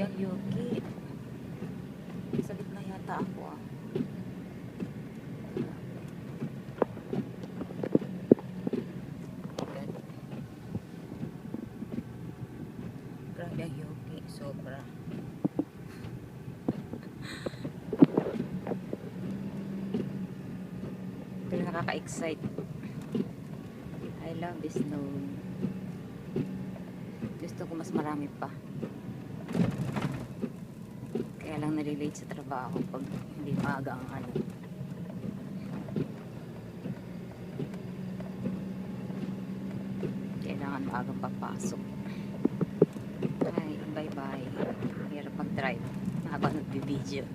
Grabe ang yuki. Sa gitna yata ako ah. Grabe ang yuki. Sobra. Pero nakaka-excite. I love this snow. Gusto ko mas marami pa. Kaya lang nalilate sa trabaho pag hindi maaga ang ano. Kailangan maagang papasok. Ay, bye bye. Hirap mag-drive. Habang nagbi-video.